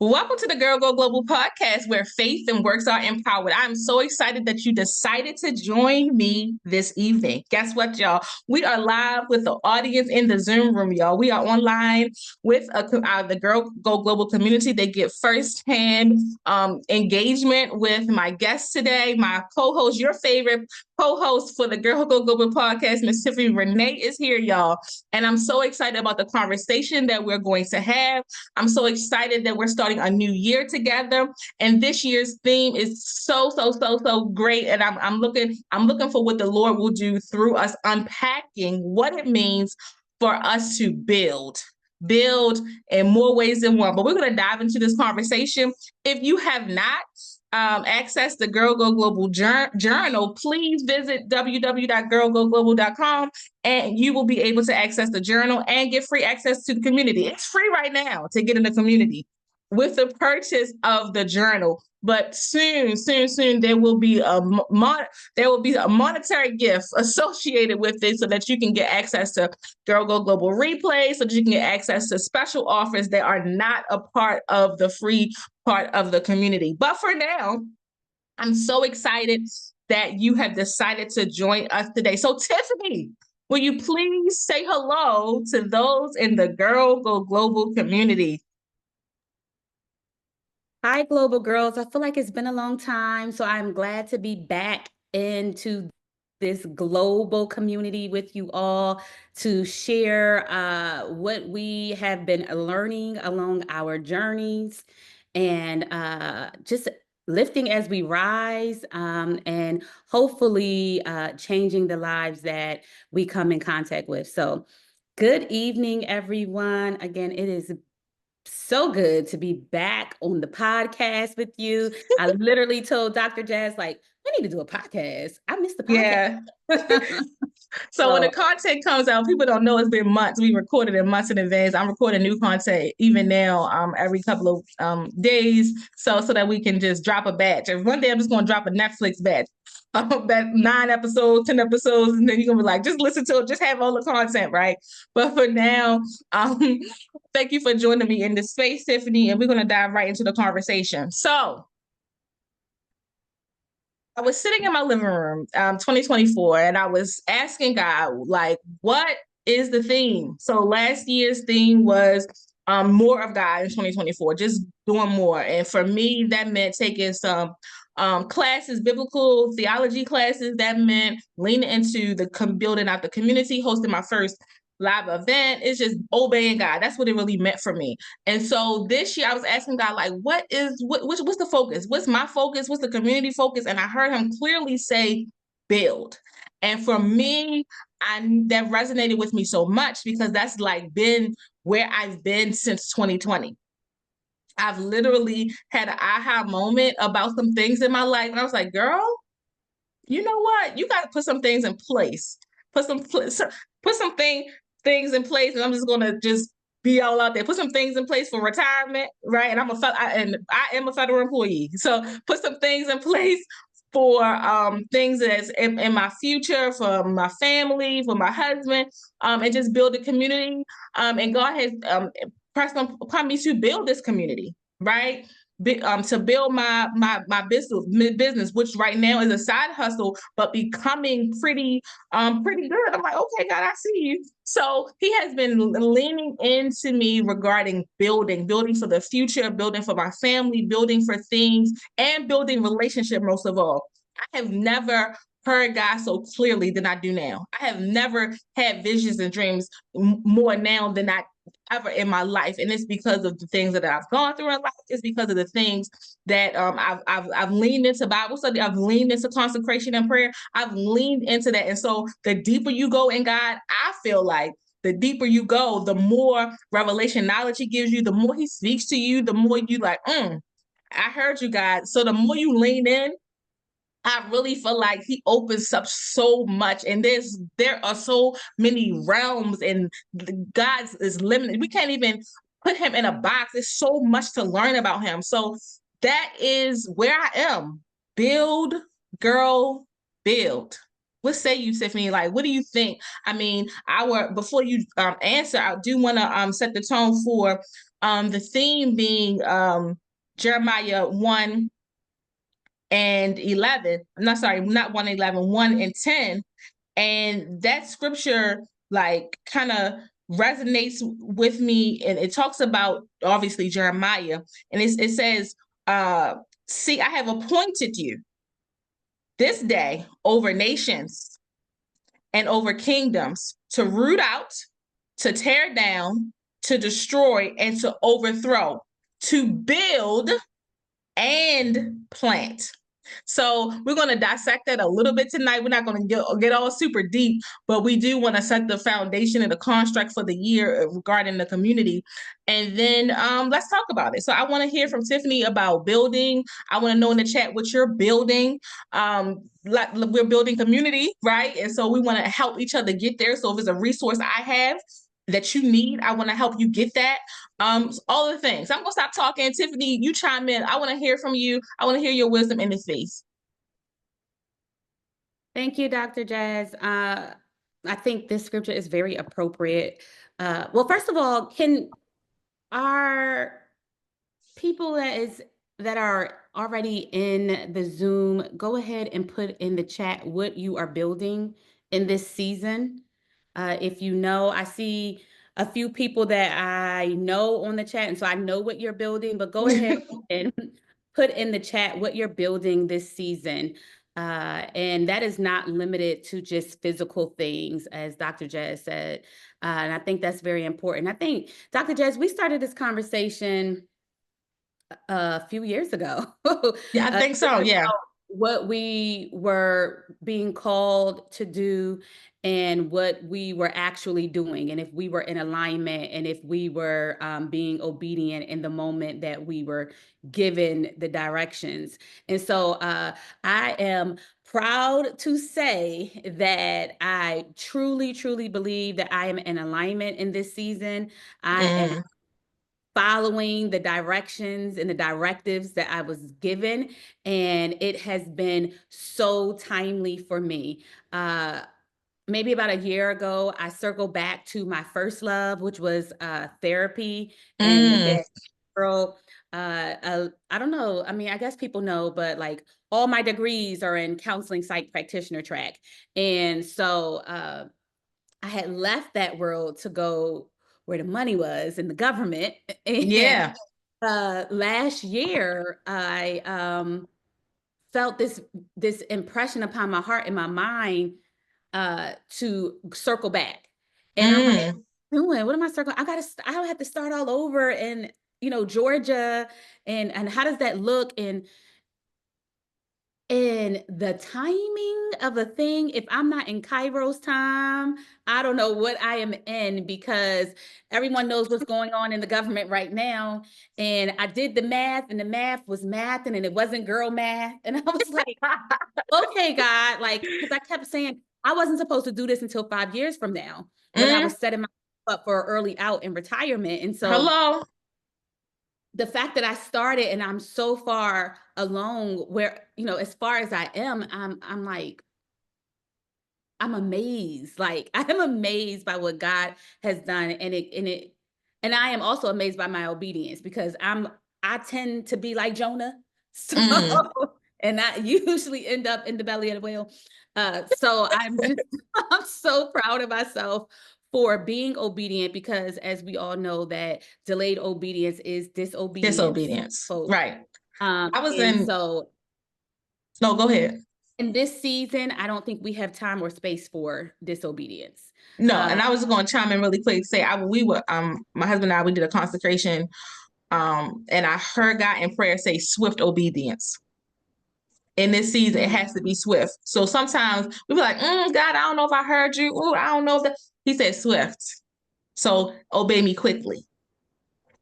Welcome to the Girl Go Global podcast where faith and works are empowered. I'm so excited that you decided to join me this evening. Guess what, y'all? We are live with the audience in the Zoom room, y'all. We are online with the Girl Go Global community. They get firsthand engagement with my guest today, my co-host, your favorite co-host for the Girl Go Global podcast, Miss Tiffany Renee is here, y'all. And I'm so excited about the conversation that we're going to have. I'm so excited that we're starting a new year together. And this year's theme is so great. And I'm looking for what the Lord will do through us unpacking what it means for us to build in more ways than one. But we're going to dive into this conversation. If you have not access the Girl Go Global journal, please visit www.girlgoglobal.com and you will be able to access the journal and get free access to the community. It's free right now to get in the community with the purchase of the journal. But soon, there will be a monetary gift associated with it, so that you can get access to Girl Go Global replays, so that you can get access to special offers that are not a part of the free part of the community. But for now, I'm so excited that you have decided to join us today. So, Tiffany, will you please say hello to those in the Girl Go Global community? Hi, Global Girls. I feel like it's been a long time, so I'm glad to be back into this global community with you all to share what we have been learning along our journeys and just lifting as we rise and hopefully changing the lives that we come in contact with. So, good evening, everyone. Again, it is so good to be back on the podcast with you. I literally told Dr. Jazz, like, we need to do a podcast. I missed the Yeah. podcast. So when the content comes out, people don't know it's been months. We recorded it months in advance. I'm recording new content even now, every couple of days, so that we can just drop a batch. And one day I'm just going to drop a Netflix batch. That 9 episodes, 10 episodes, and then you're gonna be like, just listen to it, just have all the content, right? But for now, thank you for joining me in this space, Tiffany, and we're gonna dive right into the conversation. So I was sitting in my living room, 2024, and I was asking God, like, what is the theme? So last year's theme was more of God in 2024, just doing more. And for me, that meant taking some classes, biblical theology classes. That meant leaning into the building out the community, hosting my first live event. It's just obeying God. That's what it really meant for me. And so this year I was asking God, like, what's the focus? What's my focus? What's the community focus? And I heard him clearly say, build. And for me, that resonated with me so much because that's like been where I've been since 2020. I've literally had an aha moment about some things in my life. And I was like, girl, you know what? You got to put some things in place. Put some things in place, and I'm just gonna just be all out there. Put some things in place for retirement, right? And I am a federal employee, so put some things in place for things that's in my future, for my family, for my husband, and just build a community. And God has pressed upon me to build this community, right? To build my business, which right now is a side hustle, but becoming pretty good. I'm like, okay, God, I see you. So he has been leaning into me regarding building for the future, building for my family, building for things, and building relationship most of all. I have never heard God so clearly than I do now. I have never had visions and dreams more now than I ever in my life, and it's because of the things that I've gone through in life. It's because of the things that I've leaned into Bible study. I've leaned into consecration and prayer. I've leaned into that, and so the deeper you go in God, I feel like the deeper you go, the more revelation knowledge He gives you, the more He speaks to you, the more you like, I heard you, God. So the more you lean in, I really feel like he opens up so much, and there are so many realms, and God is limited. We can't even put him in a box. There's so much to learn about him. So that is where I am. Build, girl, build. What say you, Tiffany? Like, what do you think? I mean, before you answer, I do want to set the tone for The theme being Jeremiah 1 and 11. No, sorry, not 1 and 11, 1 and 10. And that scripture, like, kind of resonates with me. And it talks about, obviously, Jeremiah. And it says, see, I have appointed you this day over nations and over kingdoms to root out, to tear down, to destroy, and to overthrow, to build and plant. So we're going to dissect that a little bit tonight. We're not going to get all super deep, but we do want to set the foundation and the construct for the year regarding the community. And then let's talk about it. So I want to hear from Tiffany about building. I want to know in the chat what you're building. We're building community, right? And so we want to help each other get there. So if it's a resource I have that you need, I want to help you get that. All the things. I'm gonna stop talking. Tiffany, you chime in. I want to hear from you. I want to hear your wisdom in this space. Thank you, Dr. Jazz. I think this scripture is very appropriate. Well, first of all, can our people that are already in the Zoom go ahead and put in the chat what you are building in this season? If you know, I see a few people that I know on the chat, and so I know what you're building, but go ahead and put in the chat what you're building this season. And that is not limited to just physical things, as Dr. Jazz said. And I think that's very important. I think, Dr. Jazz, we started this conversation a few years ago. Yeah, I think so. Yeah. What we were being called to do and what we were actually doing, and if we were in alignment, and if we were being obedient in the moment that we were given the directions. And so I am proud to say that I truly, truly believe that I am in alignment in this season. I am following the directions and the directives that I was given. And it has been so timely for me. Maybe about a year ago, I circled back to my first love, which was therapy. And girl, I don't know. I mean, I guess people know, but like all my degrees are in counseling psych practitioner track. And so I had left that world to go where the money was in the government. And Yeah. last year, I felt this impression upon my heart and my mind to circle back. And I'm like, what am I circling? I don't have to start all over in, Georgia. And how does that look? And the timing of a thing, if I'm not in Kairos time, I don't know what I am in, because everyone knows what's going on in the government right now. And I did the math, and the math was math, and it wasn't girl math. And I was like, okay, God, like, because I kept saying I wasn't supposed to do this until 5 years from now, when I was setting myself up for early out in retirement. And so hello. The fact that I started and I'm so far along where, as far as I am, I'm like, I'm amazed. Like, I am amazed by what God has done. And I am also amazed by my obedience, because I tend to be like Jonah. So, and I usually end up in the belly of the whale. So I'm so proud of myself for being obedient, because as we all know, that delayed obedience is disobedience. Folks. Right. So no, go ahead. In this season, I don't think we have time or space for disobedience. No, and I was going to chime in really quick, say my husband and I, we did a consecration, and I heard God in prayer say swift obedience. In this season, it has to be swift. So sometimes we be like, God, I don't know if I heard you. Ooh, I don't know if that. He said swift. So obey me quickly.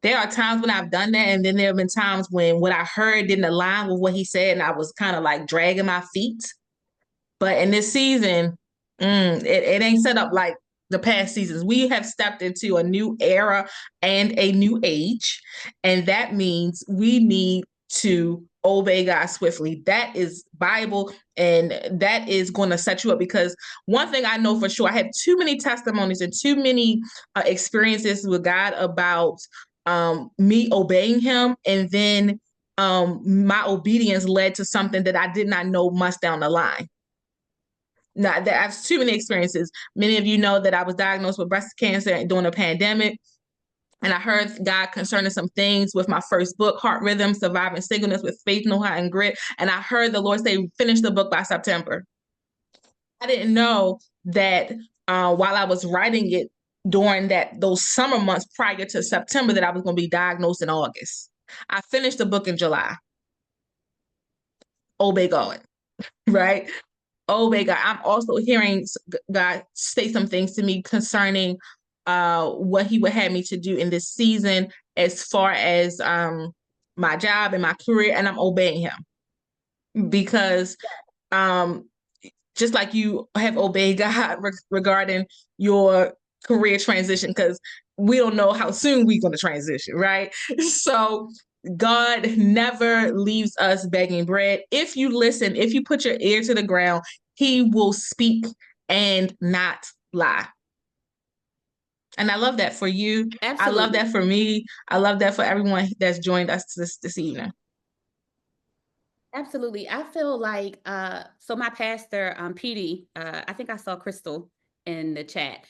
There are times when I've done that, and then there have been times when what I heard didn't align with what he said, and I was kind of like dragging my feet. But in this season, it ain't set up like the past seasons. We have stepped into a new era and a new age, and that means we need to obey God swiftly. That is Bible, and that is going to set you up, because one thing I know for sure, I have too many testimonies and too many experiences with God about me obeying him, and then my obedience led to something that I did not know months down the line. Now, that I have too many experiences. Many of you know that I was diagnosed with breast cancer during the pandemic. And I heard God concerning some things with my first book, Heart Rhythm, Surviving Singleness with Faith, No Heart, and Grit. And I heard the Lord say, finish the book by September. I didn't know that while I was writing it during those summer months prior to September, that I was going to be diagnosed in August. I finished the book in July. Obey God, right? Obey God. I'm also hearing God say some things to me concerning what he would have me to do in this season as far as my job and my career, and I'm obeying him because um, just like you have obeyed God regarding your career transition, because we don't know how soon we're going to transition, right? So God never leaves us begging bread. If you listen, if you put your ear to the ground, he will speak and not lie. And I love that for you. Absolutely. I love that for me. I love that for everyone that's joined us this evening. Absolutely. I feel like, so my pastor, PD, I think I saw Crystal in the chat.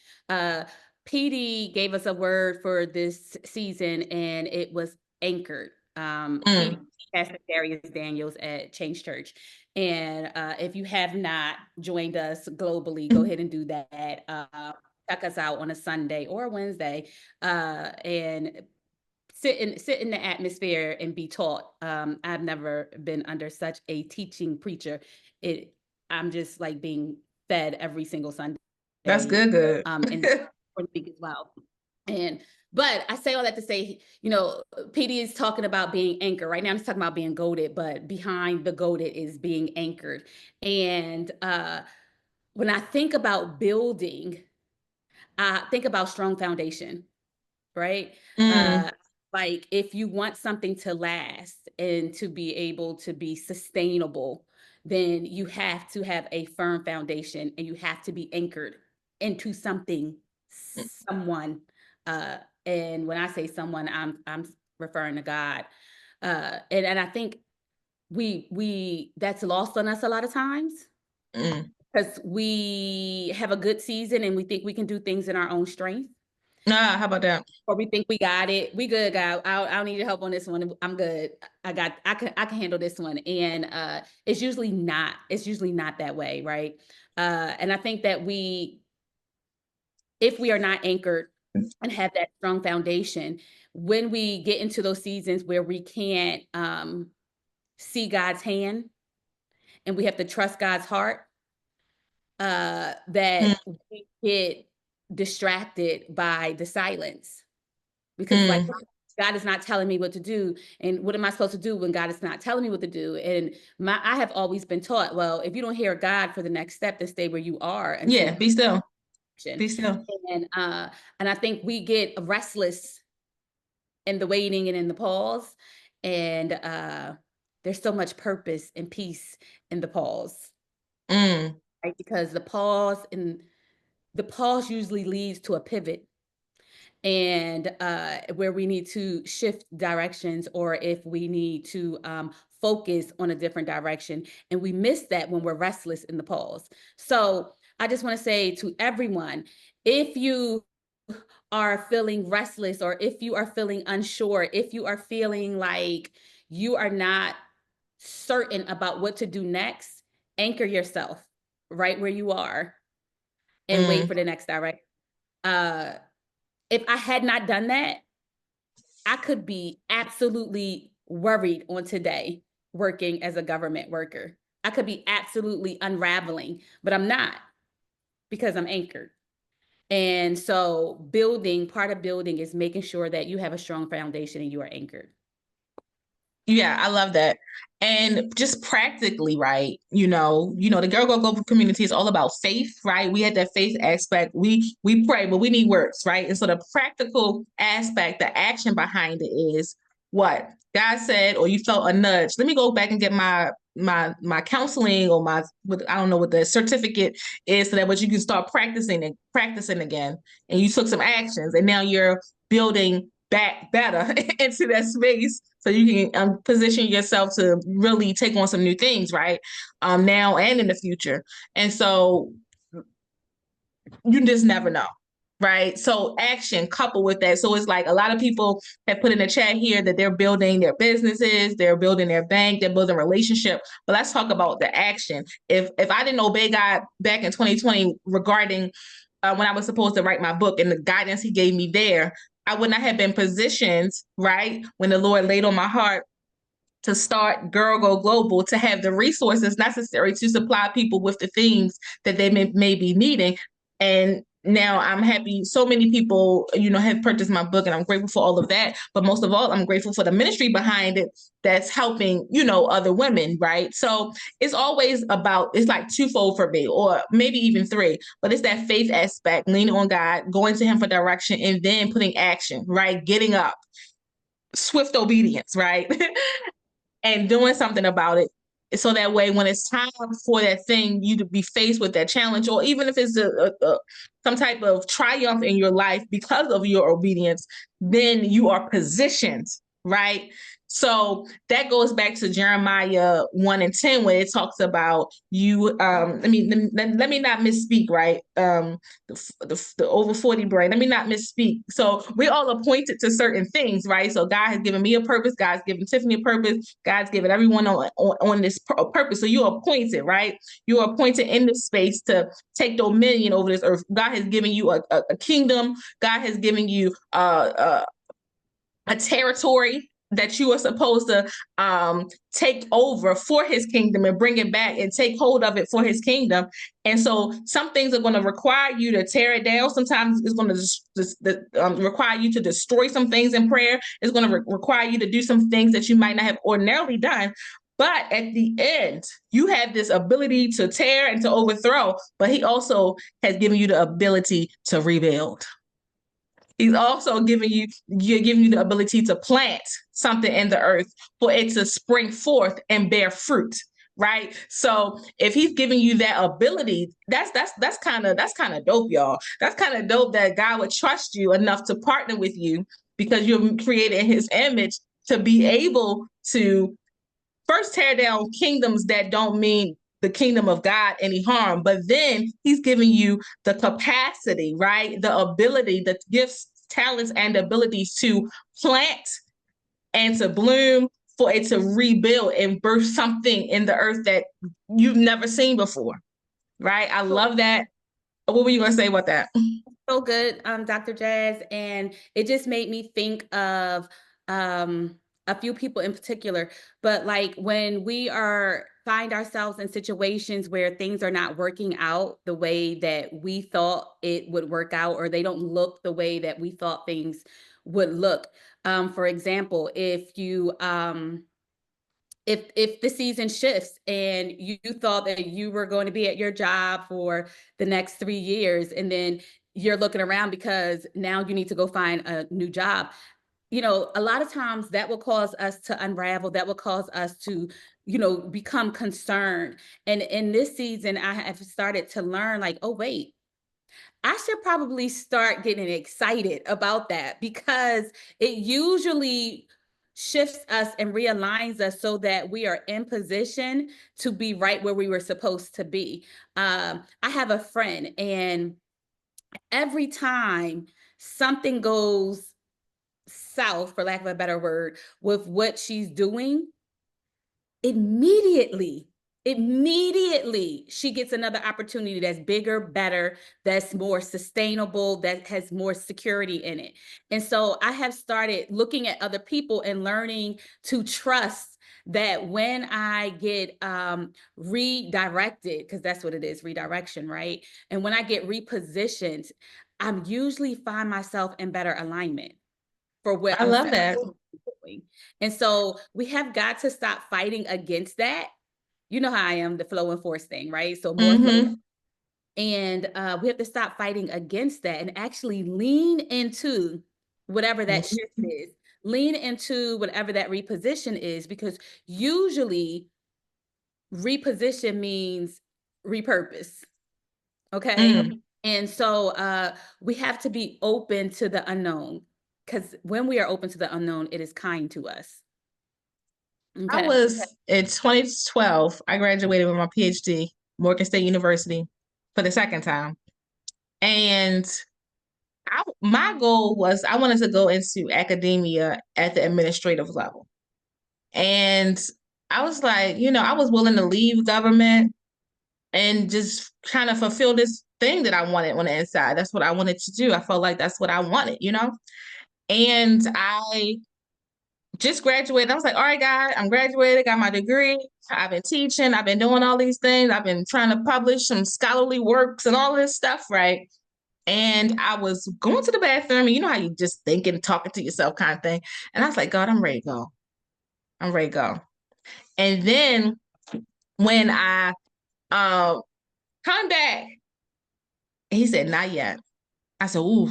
PD gave us a word for this season, and it was anchored. PD, Pastor Darius Daniels at Change Church. And if you have not joined us globally, go ahead and do that. Check us out on a Sunday or a Wednesday. And sit in the atmosphere and be taught. I've never been under such a teaching preacher. I'm just like being fed every single Sunday. That's good. And for the week as well. But I say all that to say, PD is talking about being anchored. Right now, I'm just talking about being goaded, but behind the goaded is being anchored. And when I think about building, I think about strong foundation, right? Like if you want something to last and to be able to be sustainable, then you have to have a firm foundation and you have to be anchored into something, someone. And when I say someone, I'm referring to God. And I think we that's lost on us a lot of times. Because we have a good season and we think we can do things in our own strength. How about that? Or we think we got it. We good, guy. I don't need your help on this one. I'm good. I can handle this one. And it's usually not that way, right? And I think that if we are not anchored and have that strong foundation, when we get into those seasons where we can't see God's hand and we have to trust God's heart, that we get distracted by the silence. Because like God is not telling me what to do. And what am I supposed to do when God is not telling me what to do? And I have always been taught, well, if you don't hear God for the next step, then stay where you are. Yeah, be still. Be still. And I think we get restless in the waiting and in the pause. And there's so much purpose and peace in the pause. Right? Because the pause usually leads to a pivot. And where we need to shift directions, or if we need to focus on a different direction. And we miss that when we're restless in the pause. So I just want to say to everyone, if you are feeling restless, or if you are feeling unsure, if you are feeling like you are not certain about what to do next, anchor yourself right where you are and wait for the next direction. If I had not done that, I could be absolutely worried on today working as a government worker. I could be absolutely unraveling, but I'm not, because I'm anchored. And so part of building is making sure that you have a strong foundation and you are anchored. Yeah, I love that. And just practically, right? The Girl Go Global community is all about faith, right? We had that faith aspect. We pray, but we need works, right? And so the practical aspect, the action behind it is what God said, or you felt a nudge. Let me go back and get my counseling, or I don't know what the certificate is, so that what you can start practicing again. And you took some actions, and now you're building back better into that space so you can position yourself to really take on some new things, right? Now and in the future. And so you just never know. Right. So action coupled with that. So it's like a lot of people have put in the chat here that they're building their businesses, they're building their bank, they're building relationship. But let's talk about the action. If I didn't obey God back in 2020 regarding when I was supposed to write my book and the guidance he gave me there, I would not have been positioned, right, when the Lord laid on my heart to start Girl Go Global, to have the resources necessary to supply people with the things that they may be needing. And now I'm happy so many people, have purchased my book, and I'm grateful for all of that. But most of all, I'm grateful for the ministry behind it that's helping, other women, right? So it's always it's like twofold for me, or maybe even three, but it's that faith aspect, leaning on God, going to him for direction, and then putting action, right? Getting up, swift obedience, right? And doing something about it. So that way, when it's time for that thing, you to be faced with that challenge, or even if it's some type of triumph in your life because of your obedience, then you are positioned, right? So that goes back to Jeremiah 1:10, where it talks about you. Let me not misspeak, right? The over 40 brain. Let me not misspeak. So we're all appointed to certain things, right? So God has given me a purpose. God's given Tiffany a purpose. God's given everyone on this purpose. So you're appointed, right? You're appointed in this space to take dominion over this earth. God has given you a kingdom. God has given you a territory that you are supposed to take over for his kingdom and bring it back and take hold of it for his kingdom. And so some things are going to require you to tear it down. Sometimes it's going to require you to destroy some things in prayer. It's going to require you to do some things that you might not have ordinarily done. But at the end, you have this ability to tear and to overthrow, but he also has given you the ability to rebuild. He's also giving you the ability to plant something in the earth for it to spring forth and bear fruit, right? So if he's giving you that ability, that's kind of dope, y'all. That's kind of dope that God would trust you enough to partner with you because you're created in his image to be able to first tear down kingdoms that don't mean the kingdom of God any harm, but then he's giving you the capacity, right? The ability, the gifts, talents, and abilities to plant and to bloom for it to rebuild and birth something in the earth that you've never seen before, right? I love that. What were you going to say about that? So good, Dr. Jazz. And it just made me think of a few people in particular. But like when we find ourselves in situations where things are not working out the way that we thought it would work out, or they don't look the way that we thought things would look. For example, if you if the season shifts and you thought that you were going to be at your job for the next 3 years, and then you're looking around because now you need to go find a new job, a lot of times that will cause us to unravel, that will cause us to, become concerned. And in this season, I have started to learn like, oh, wait, I should probably start getting excited about that, because it usually shifts us and realigns us so that we are in position to be right where we were supposed to be. I have a friend, and every time something goes south, for lack of a better word, with what she's doing, immediately she gets another opportunity that's bigger, better, that's more sustainable, that has more security in it. And so I have started looking at other people and learning to trust that when I get redirected, because that's what it is, redirection, right? And when I get repositioned, I'm usually find myself in better alignment for what I I'm love that. doing. And so we have got to stop fighting against that. You know how I am, the flow and force thing, right? So more flow. And we have to stop fighting against that and actually lean into whatever that shift is. Lean into whatever that reposition is, because usually reposition means repurpose. Okay. And so we have to be open to the unknown. because when we are open to the unknown, it is kind to us. I Okay. was in 2012, I graduated with my PhD, Morgan State University, for the second time. And my goal was I wanted to go into academia at the administrative level. And I was like, I was willing to leave government and just kind of fulfill this thing that I wanted on the inside. That's what I wanted to do. I felt like that's what I wanted. And I just graduated. I was like, all right, guys, I'm graduated, got my degree. I've been teaching, I've been doing all these things. I've been trying to publish some scholarly works and all this stuff, right? And I was going to the bathroom, and you know how you just thinking, talking to yourself kind of thing. And I was like, God, I'm ready to go. I'm ready to go. And then when I come back, he said, not yet. I said, ooh.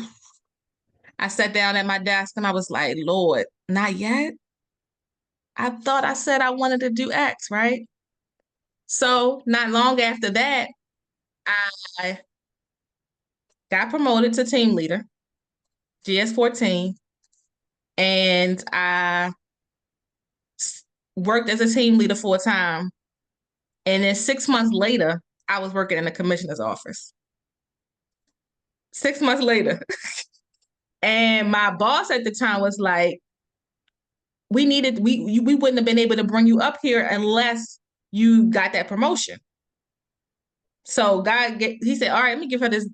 I sat down at my desk and I was like, Lord, not yet? I thought I said I wanted to do X, right? So not long after that, I got promoted to team leader, GS14, and I worked as a team leader full time. And then 6 months later, I was working in the commissioner's office. 6 months later. And my boss at the time was like, we wouldn't have been able to bring you up here unless you got that promotion. So he said, all right, let me give her this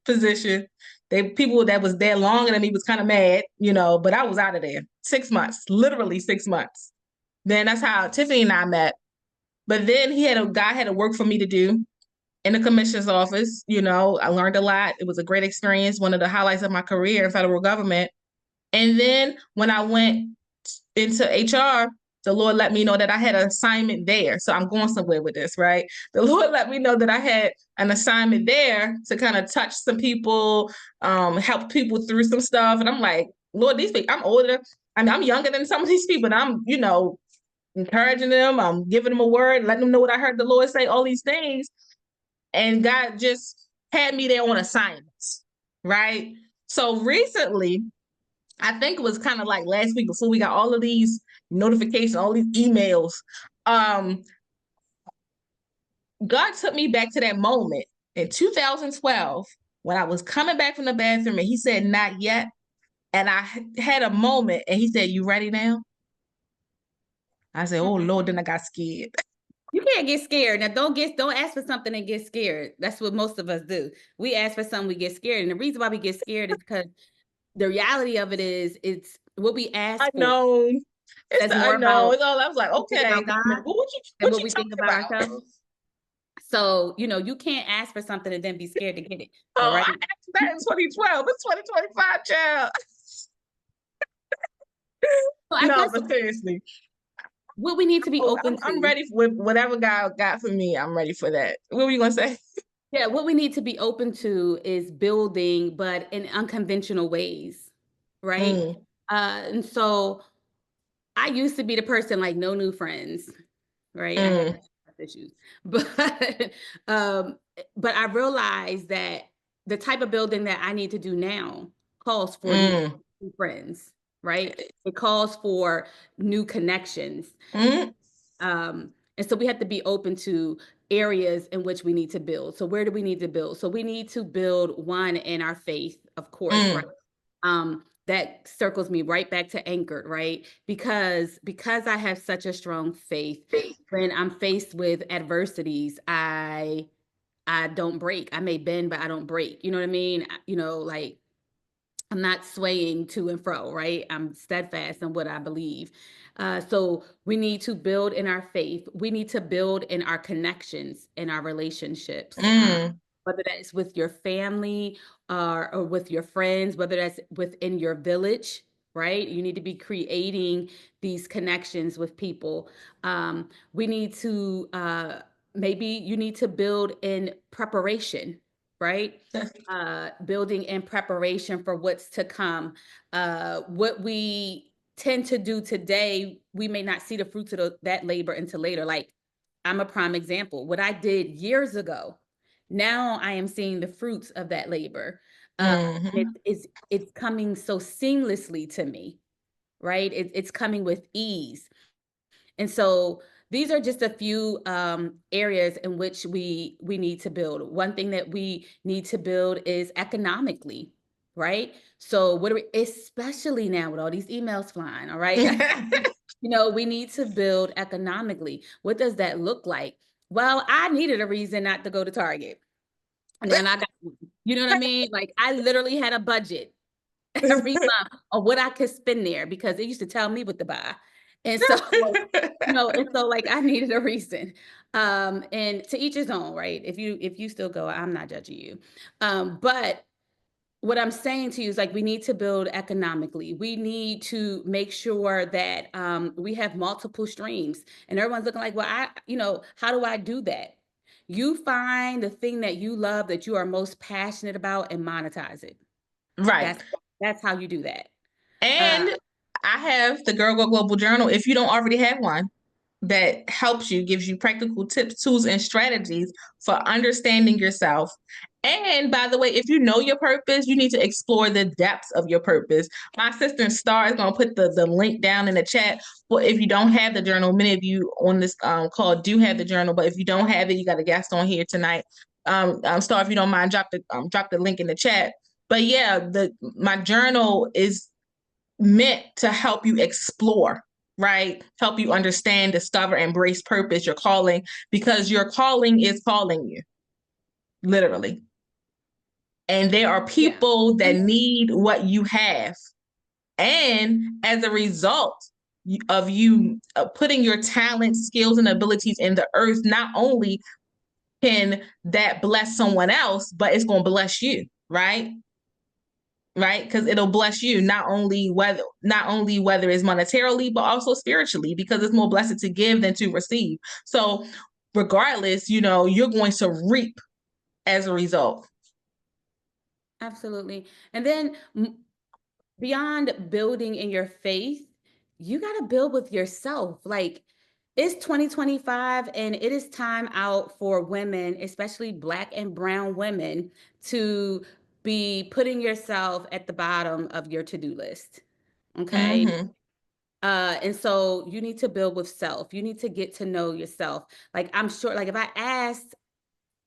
position. People that was there longer than me was kind of mad, but I was out of there. 6 months, literally 6 months. Then that's how Tiffany and I met. But then a guy had to work for me to do in the commissioner's office. I learned a lot. It was a great experience, one of the highlights of my career in federal government. And then when I went into HR, the Lord let me know that I had an assignment there. So I'm going somewhere with this, right? The Lord let me know that I had an assignment there to kind of touch some people, help people through some stuff. And I'm like, Lord, these people, I'm older. I mean, I'm younger than some of these people, and I'm, encouraging them. I'm giving them a word, letting them know what I heard the Lord say, all these things. And God just had me there on assignments, right? So recently, I think it was kind of like last week before we got all of these notifications, all these emails. God took me back to that moment in 2012 when I was coming back from the bathroom and he said, not yet. And I had a moment and he said, you ready now? I said, oh Lord, then I got scared. You can't get scared. Now don't ask for something and get scared. That's what most of us do. We ask for something, we get scared. And the reason why we get scared is because the reality of it is it's what we ask for. Unknown. It's That's the more unknown. about It's all I was like, okay, God what than you what we think talking about about? ourselves. So, you can't ask for something and then be scared to get it. Oh, All right. I asked that in 2012. It's 2025, child. So I No, guess but seriously, what we need to be open to. I'm ready for whatever God got for me. I'm ready for that. What were you gonna say? Yeah, what we need to be open to is building, but in unconventional ways, right? Mm, And so I used to be the person like no new friends, right? I had mm, issues, but um, but I realized that the type of building that I need to do now calls for mm, new friends, right? It calls for new connections. mm, And so we have to be open to areas in which we need to build. So where do we need to build? So we need to build one in our faith, of course, right? mm, That circles me right back to anchored, right? Because I have such a strong faith, when I'm faced with adversities, I don't break. I may bend, but I don't break. You know what I mean? Like I'm not swaying to and fro, right? I'm steadfast in what I believe. So we need to build in our faith. We need to build in our connections, in our relationships, mm. whether that's with your family or with your friends, whether that's within your village, right? You need to be creating these connections with people. We need to, maybe you need to build in preparation, right? Building in preparation for what's to come. What we tend to do today, we may not see the fruits of that labor until later. Like I'm a prime example. What I did years ago, now I am seeing the fruits of that labor. Mm-hmm. It's coming so seamlessly to me, right? It's coming with ease. And so these are just a few areas in which we need to build. One thing that we need to build is economically, right? So what are we, especially now with all these emails flying, all right? We need to build economically. What does that look like? Well, I needed a reason not to go to Target. And then I got, you know what I mean? Like I literally had a budget every month of what I could spend there because they used to tell me what to buy. And so, and so like I needed a reason. And to each his own, right? If you still go, I'm not judging you. But what I'm saying to you is like we need to build economically. We need to make sure that we have multiple streams. And everyone's looking like, well, how do I do that? You find the thing that you love that you are most passionate about and monetize it. Right. That's how you do that. And I have the Girl Go Global Journal. If you don't already have one, that helps you, gives you practical tips, tools, and strategies for understanding yourself. And by the way, if you know your purpose, you need to explore the depths of your purpose. My sister Star is going to put the link down in the chat. But if you don't have the journal, many of you on this call do have the journal. But if you don't have it, you got a guest on here tonight. Star, if you don't mind, drop the link in the chat. But yeah, my journal is meant to help you explore, right? Help you understand, discover, embrace purpose, your calling, because your calling is calling you, literally. And there are Yeah. people that need what you have. And as a result of you putting your talents, skills, and abilities in the earth, not only can that bless someone else, but it's going to bless you, right? Right, because it'll bless you not only whether it's monetarily but also spiritually, because it's more blessed to give than to receive. So regardless, you're going to reap as a result. Absolutely. And then beyond building in your faith, you got to build with yourself. Like it's 2025 and it is time out for women, especially Black and brown women, to be putting yourself at the bottom of your to-do list. Okay. Mm-hmm. And so you need to build with self. You need to get to know yourself. Like I'm sure, like if I asked,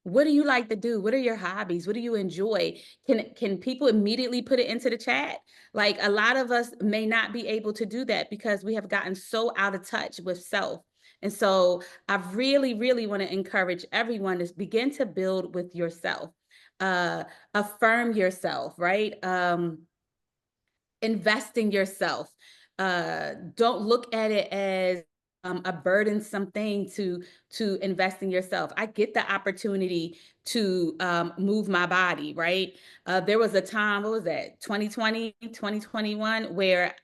what do you like to do? What are your hobbies? What do you enjoy? Can people immediately put it into the chat? Like a lot of us may not be able to do that because we have gotten so out of touch with self. And so I really, really want to encourage everyone to begin to build with yourself. Affirm yourself, right? Invest in yourself. Don't look at it as a burdensome thing to invest in yourself. I get the opportunity to move my body, right? There was a time, what was that, 2020, 2021, where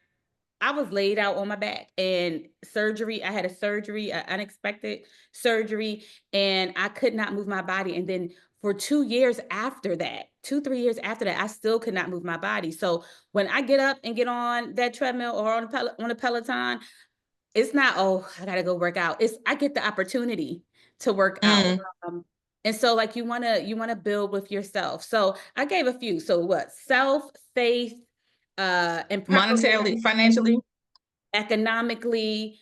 I was laid out on my back and surgery. I had a surgery, an unexpected surgery, and I could not move my body. And then for 2 years after that, 3 years after that, I still could not move my body. So when I get up and get on that treadmill or on a Peloton, it's not, oh, I gotta go work out. I get the opportunity to work out. Mm. And so like you wanna build with yourself. So I gave a few. So what? Self, faith, and preparation, Monetarily, financially. economically.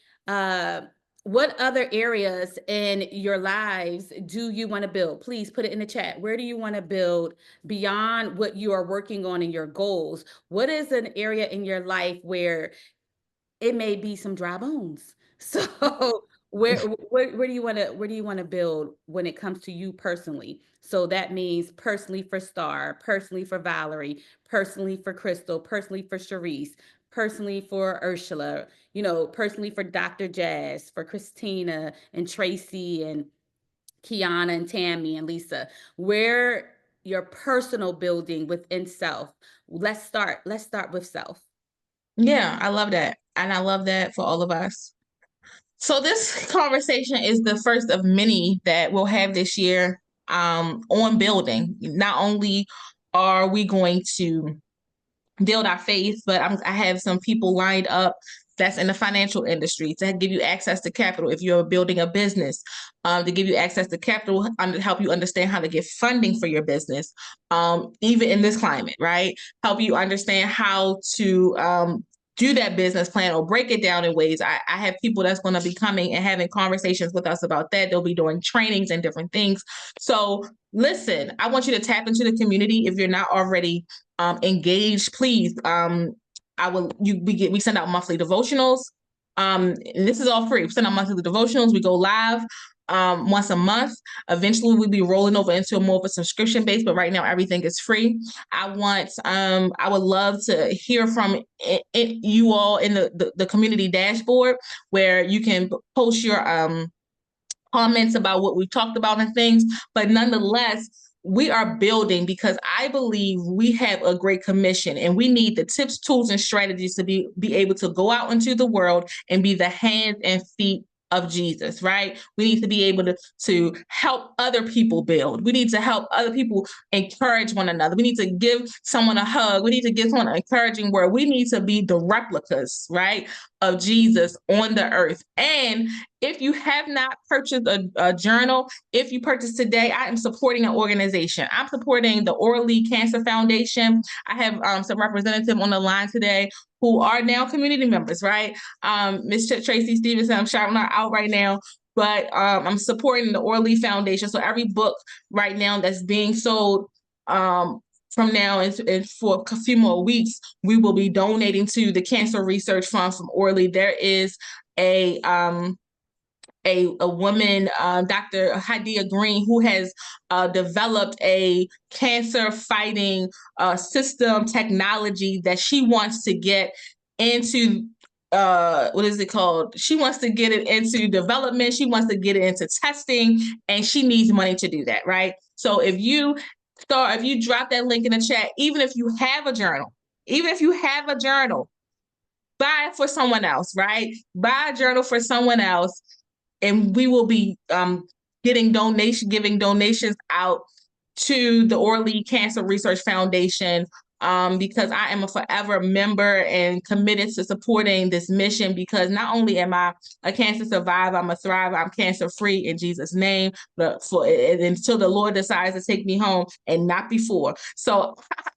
What other areas in your lives do you want to build? Please put it in the chat. Where do you want to build beyond what you are working on in your goals? What is an area in your life where it may be some dry bones? So where do you want to build when it comes to you personally? So that means personally for Star, personally for Valerie, personally for Crystal, personally for Sharice, personally for Ursula, personally for Dr. Jazz, for Christina and Tracy and Kiana and Tammy and Lisa. Where your personal building within self. Let's start with self. Yeah, I love that. And I love that for all of us. So this conversation is the first of many that we'll have this year on building. Not only are we going to build our faith, but I have some people lined up that's in the financial industry, to give you access to capital if you're building a business, to give you access to capital, to help you understand how to get funding for your business, even in this climate, right? Help you understand how to do that business plan or break it down in ways. I have people that's going to be coming and having conversations with us about that. They'll be doing trainings and different things. So listen, I want you to tap into the community. If you're not already engaged, please. We send out monthly devotionals. And this is all free. We send out monthly devotionals. We go live once a month. Eventually we'll be rolling over into more of a subscription base, but right now everything is free. I would love to hear from you all in the community dashboard, where you can post your comments about what we've talked about and things. But nonetheless, we are building because I believe we have a great commission, and we need the tips, tools, and strategies to be able to go out into the world and be the hands and feet of Jesus, right? We need to be able to help other people build. We need to help other people encourage one another. We need to give someone a hug. We need to give someone an encouraging word. We need to be the replicas, right, of Jesus on the earth. And if you have not purchased a journal, if you purchase today, I am supporting an organization. I'm supporting the Orally Cancer Foundation. I have some representative on the line today who are now community members, right? Ms. Tracy Stevenson, I'm shouting her out right now, but I'm supporting the Orally Foundation. So every book right now that's being sold from now and for a few more weeks, we will be donating to the Cancer Research Fund from Orally. There is a woman, Dr. Hadia Green, who has developed a cancer fighting system technology that she wants to get into. What is it called? She wants to get it into development. She wants to get it into testing, and she needs money to do that, right? So if you drop that link in the chat, even if you have a journal, buy it for someone else, right? Buy a journal for someone else, and we will be giving donations out to the Orally Cancer Research Foundation, because I am a forever member and committed to supporting this mission, because not only am I a cancer survivor, I'm a thriver, I'm cancer free in Jesus' name, but until the Lord decides to take me home, and not before. So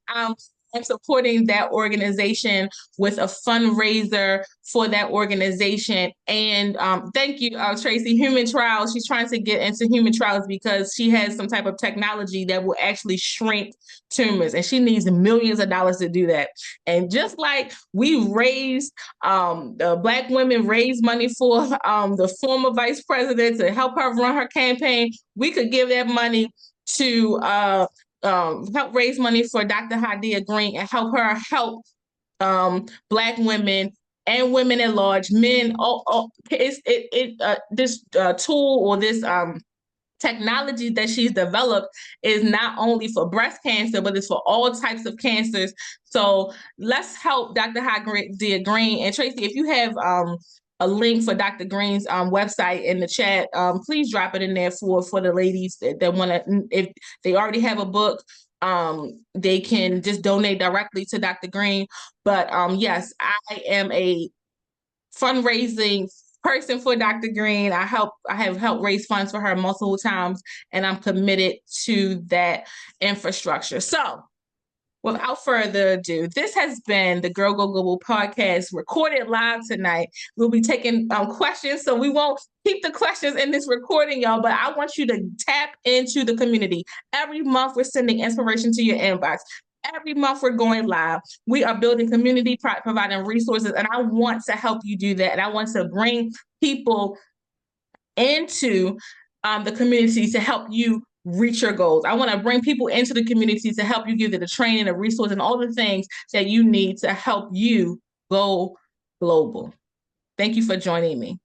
I'm supporting that organization with a fundraiser for that organization. And thank you, Tracy. Human trials. She's trying to get into human trials because she has some type of technology that will actually shrink tumors, and she needs millions of dollars to do that. And just like we raised, the Black women raised money for the former vice president to help her run her campaign, we could give that money to help raise money for Dr. Hadia Green and help her help Black women and women at large, men. This tool or this technology that she's developed is not only for breast cancer, but it's for all types of cancers. So let's help Dr. Hadia Green. And Tracy, if you have a link for Dr. Green's website in the chat, please drop it in there for the ladies that want to. If they already have a book, they can just donate directly to Dr. Green. But yes, I am a fundraising person for Dr. Green. I have helped raise funds for her multiple times, and I'm committed to that infrastructure. So without further ado, this has been the Girl Go Global podcast, recorded live tonight. We'll be taking questions, so we won't keep the questions in this recording, y'all, but I want you to tap into the community. Every month, we're sending inspiration to your inbox. Every month we're going live. We are building community, providing resources, and I want to help you do that. And I want to bring people into the community to help you reach your goals. I want to bring people into the community to help you give the training, the resource, and all the things that you need to help you go global. Thank you for joining me.